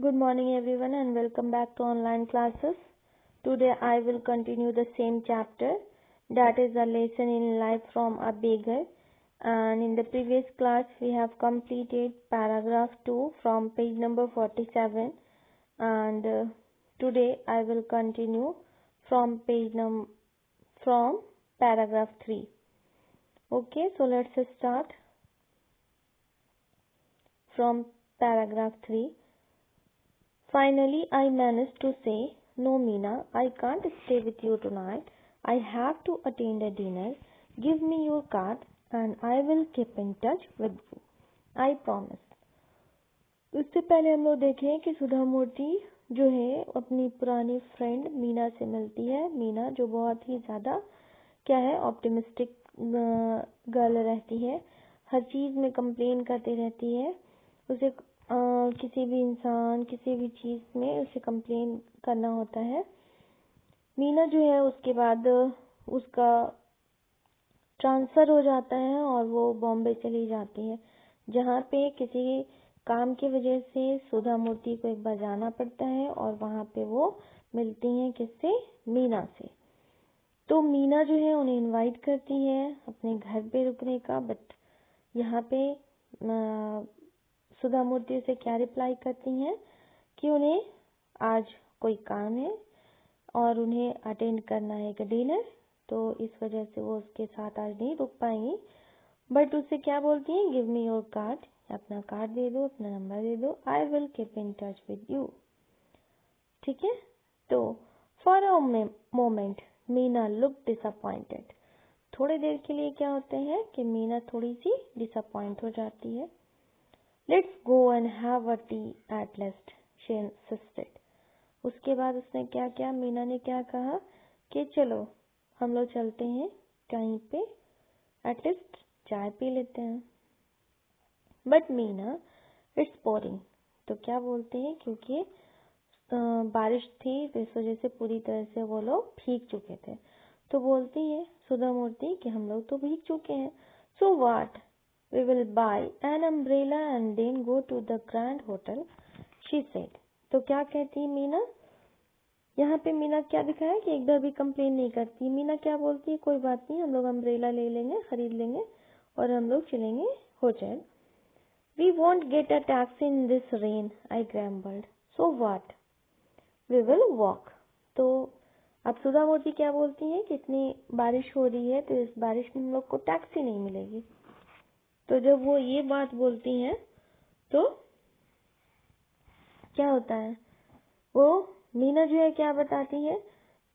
Good morning everyone and welcome back to online classes. Today I will continue the same chapter, that is a lesson in life from a beggar, and in the previous class we have completed paragraph 2 from page number 47, and today I will continue from paragraph 3. Okay, so let's start from paragraph 3. Finally, I managed to say, "No, Meena, I can't stay with you tonight. I have to attend a dinner. Give me your card and I will keep in touch with you. I promise." उससे पहले हम लोग देखें कि सुधा मूर्ति जो है अपनी पुरानी फ्रेंड मीना से मिलती है। मीना जो बहुत ही ज़्यादा क्या है, ऑप्टिमिस्टिक गर्ल रहती है, हर चीज़ में कंप्लेन करती रहती है। उसे किसी भी इंसान किसी भी चीज़ में उसे कंप्लेन करना होता है। मीना जो है उसके बाद उसका ट्रांसफ़र हो जाता है और वो बॉम्बे चली जाती है, जहाँ पे किसी काम की वजह से सुधा मूर्ति को एक बार जाना पड़ता है और वहाँ पे वो मिलती हैं किससे, मीना से। तो मीना जो है उन्हें इनवाइट करती है अपने घर पे रुकने का, बट यहाँ पे सुधा मूर्ति से क्या रिप्लाई करती हैं कि उन्हें आज कोई काम है और उन्हें अटेंड करना है एक डिनर, तो इस वजह से वो उसके साथ आज नहीं रुक पाएंगी। बट उससे क्या बोलती हैं, गिव मी योर कार्ड, अपना कार्ड दे दो, अपना नंबर दे दो, I will keep in touch with you. ठीक है, तो for a moment Meena look disappointed. थोड़ी देर के लिए क्या होते हैं कि मीना थोड़ी सी डिसअपॉइंट हो जाती है। Let's go and have a tea at least, she insisted. उसके बाद उसने क्या किया, मीना ने क्या कहा कि चलो हम लोग चलते हैं कहीं पे, एटलीस्ट चाय पी लेते हैं। But Meena, it's boring. तो क्या बोलते हैं, क्योंकि बारिश थी तो इस वजह से पूरी तरह से वो लोग भीग चुके थे। तो बोलती है सुधा मूर्ति कि हम लोग तो भीग चुके हैं, so what, we will buy an umbrella and then go to the grand hotel, she said. तो क्या कहती है मीना, यहाँ पे मीना क्या दिखाया कि एक बार भी कंप्लेन नहीं करती। मीना क्या बोलती है, कोई बात नहीं, हम लोग अम्ब्रेला ले लेंगे, खरीद लेंगे और हम लोग चलेंगे hotel. We want get a taxi in this rain, I grumbled, so what, we will walk. तो अब सुधा मूर्ति क्या बोलती है कि इतनी बारिश हो रही है तो इस बारिश में हम लोग को टैक्सी नहीं मिलेगी। तो जब वो ये बात बोलती हैं तो क्या होता है, वो मीना जो है क्या बताती है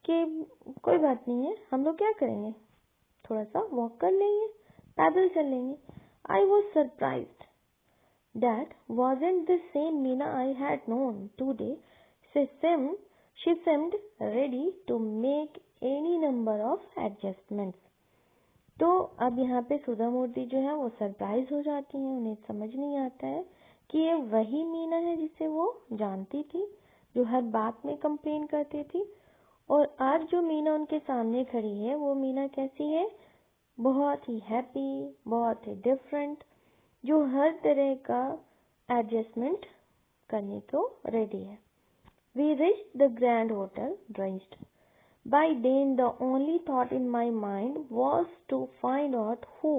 कि कोई बात नहीं है, हम लोग क्या करेंगे, थोड़ा सा वॉक कर लेंगे, पैदल चल लेंगे। I was surprised that wasn't the same Meena I had known today. She seemed ready to make any number of adjustments. तो अब यहाँ पे सुधा मूर्ति जो है वो सरप्राइज हो जाती हैं, उन्हें समझ नहीं आता है कि ये वही मीना है जिसे वो जानती थी, जो हर बात में कंप्लेन करती थी। और आज जो मीना उनके सामने खड़ी है वो मीना कैसी है, बहुत ही हैप्पी, बहुत ही डिफरेंट, जो हर तरह का एडजस्टमेंट करने को रेडी है। We reached the grand hotel dressed. By then the only thought in my mind was to find out who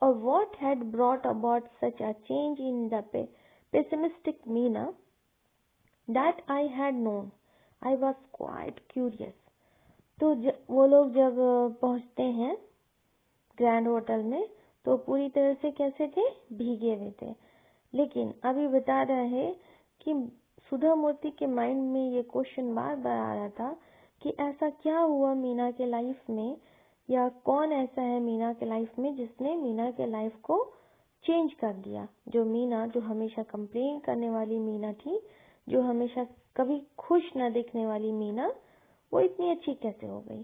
or what had brought about such a change in the pessimistic Meena that I had known. I was quite curious. तो वो लोग जब पहुंचते हैं grand hotel में तो पूरी तरह से कैसे थे, भीगे हुए थे। लेकिन अभी बता रहा है कि सुधा मूर्ति के माइंड में ये क्वेश्चन बार बार आ रहा था कि ऐसा क्या हुआ मीना के लाइफ में, या कौन ऐसा है मीना के लाइफ में जिसने मीना के लाइफ को चेंज कर दिया। जो मीना, जो हमेशा कंप्लेन करने वाली मीना थी, जो हमेशा कभी खुश न दिखने वाली मीना, वो इतनी अच्छी कैसे हो गई।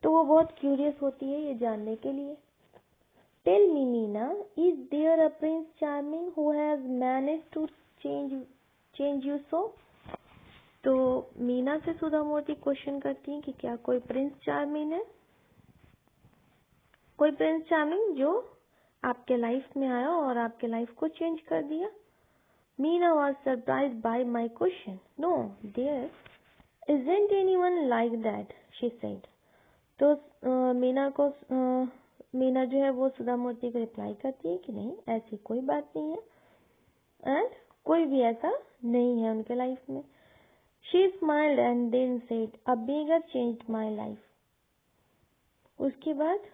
तो वो बहुत क्यूरियस होती है ये जानने के लिए। Tell me Meena, is there a prince charming who has managed to change you so. तो मीना से सुधा मूर्ति क्वेश्चन करती है कि क्या कोई प्रिंस चार्मिंग है, कोई प्रिंस चार्मिंग जो आपके लाइफ में आया और आपके लाइफ को चेंज कर दिया। Meena was surprised by my question. No, there isn't anyone like that, she said. तो मीना जो है वो सुधा मूर्ति को रिप्लाई करती है कि नहीं, ऐसी कोई बात नहीं है एंड कोई भी ऐसा नहीं है उनके लाइफ में. She smiled and then said, "A beggar changed my life." उसके बाद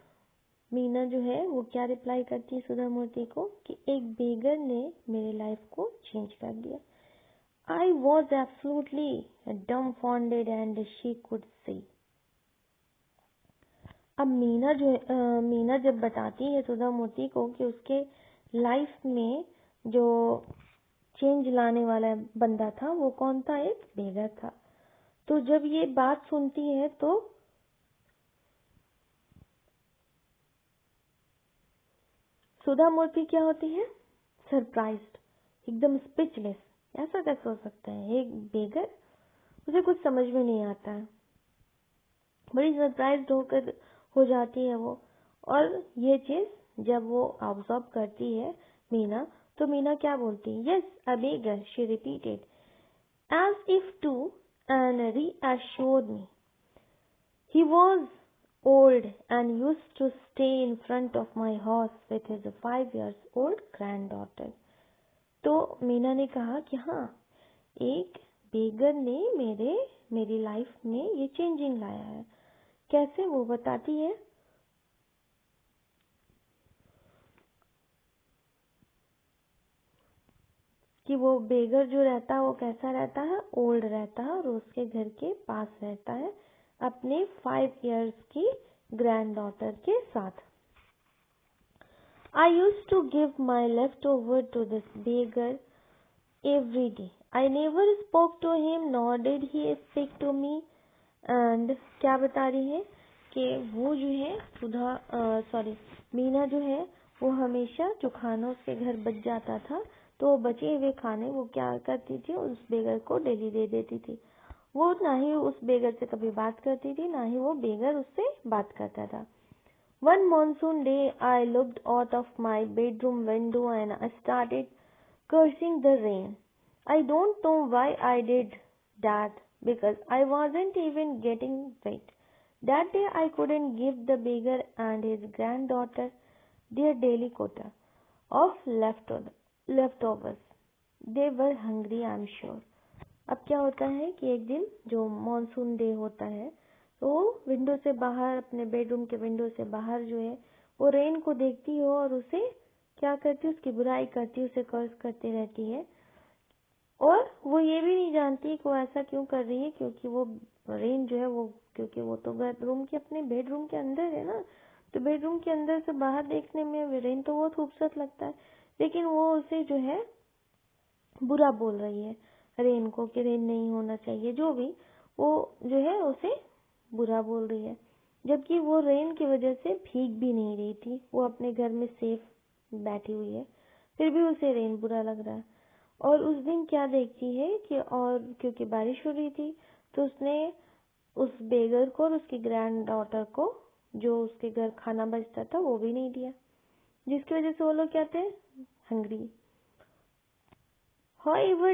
मीना जो है वो क्या रिप्लाई करती है सुधा मूर्ति को कि एक बेगर ने मेरे लाइफ को चेंज कर दिया. I was absolutely dumbfounded and she could see. अब मीना जब बताती है सुधा मूर्ति को कि उसके लाइफ में जो चेंज लाने वाला बंदा था वो कौन था, एक बेगर था. तो जब ये बात सुनती है तो सुधा मूर्ति क्या होती है, सरप्राइज्ड, एकदम स्पीचलेस. ऐसा कैसे हो सकता है, एक बेगर, उसे कुछ समझ में नहीं आता है, बड़ी सरप्राइज्ड होकर हो जाती है वो. और ये चीज जब वो ऑब्जर्व करती है मीना, तो मीना क्या बोलती है, yes a beggar, she repeated as if to and reassured me. He was old and used to stay in front of my house with his 5 years old granddaughter. तो मीना ने कहा कि हाँ, एक बेगर ने मेरी लाइफ में ये चेंजिंग लाया है. कैसे, वो बताती है कि वो बेगर जो रहता है वो कैसा रहता है, ओल्ड रहता है और उसके घर के पास रहता है अपने 5 years की ग्रैंड डॉटर के साथ. I used to give my leftover to this beggar every day. I never spoke to him nor did he speak to me. And क्या बता रही है कि वो जो है मीना जो है वो हमेशा जो खाना उसके घर बच जाता था तो बचे हुए खाने वो क्या करती थी, उस बेगर को डेली दे देती थी. वो ना ही उस बेगर से कभी बात करती थी, ना ही वो बेगर उससे बात करता था. One monsoon day, I looked out of my bedroom window and I started cursing the rain. I don't know why I did that because I wasn't even getting wet. That day, I couldn't give the beggar and his granddaughter their daily quota of leftovers. They were hungry, I'm sure. अब क्या होता है कि एक दिन जो monsoon day होता है तो विंडो से बाहर, अपने बेडरूम के विंडो से बाहर जो है वो रेन को देखती हो और उसे क्या करती है, उसकी बुराई करती है, उसे कर्ज करती रहती है. और वो ये भी नहीं जानती कि वो ऐसा क्यों कर रही है, क्योंकि वो रेन जो है वो, क्योंकि वो तो रूम के अपने बेडरूम के अंदर है ना, तो बेडरूम के अंदर से बाहर देखने में रेन तो बहुत खूबसूरत लगता है, लेकिन वो उसे जो है बुरा बोल रही है रेन को कि रेन नहीं होना चाहिए, जो भी वो जो है उसे बुरा बोल रही है. जबकि वो रेन की वजह से भीग भी नहीं रही थी, वो अपने घर में सेफ बैठी हुई है, फिर भी उसे रेन बुरा लग रहा है. और उस दिन क्या देखती है कि और क्योंकि बारिश हो रही थी तो उसने उस बेगर को और उसकी ग्रैंड डॉटर को जो उसके घर खाना बचता था वो भी नहीं दिया, जिसकी वजह से वो लोग क्या थे, हंग्री. However,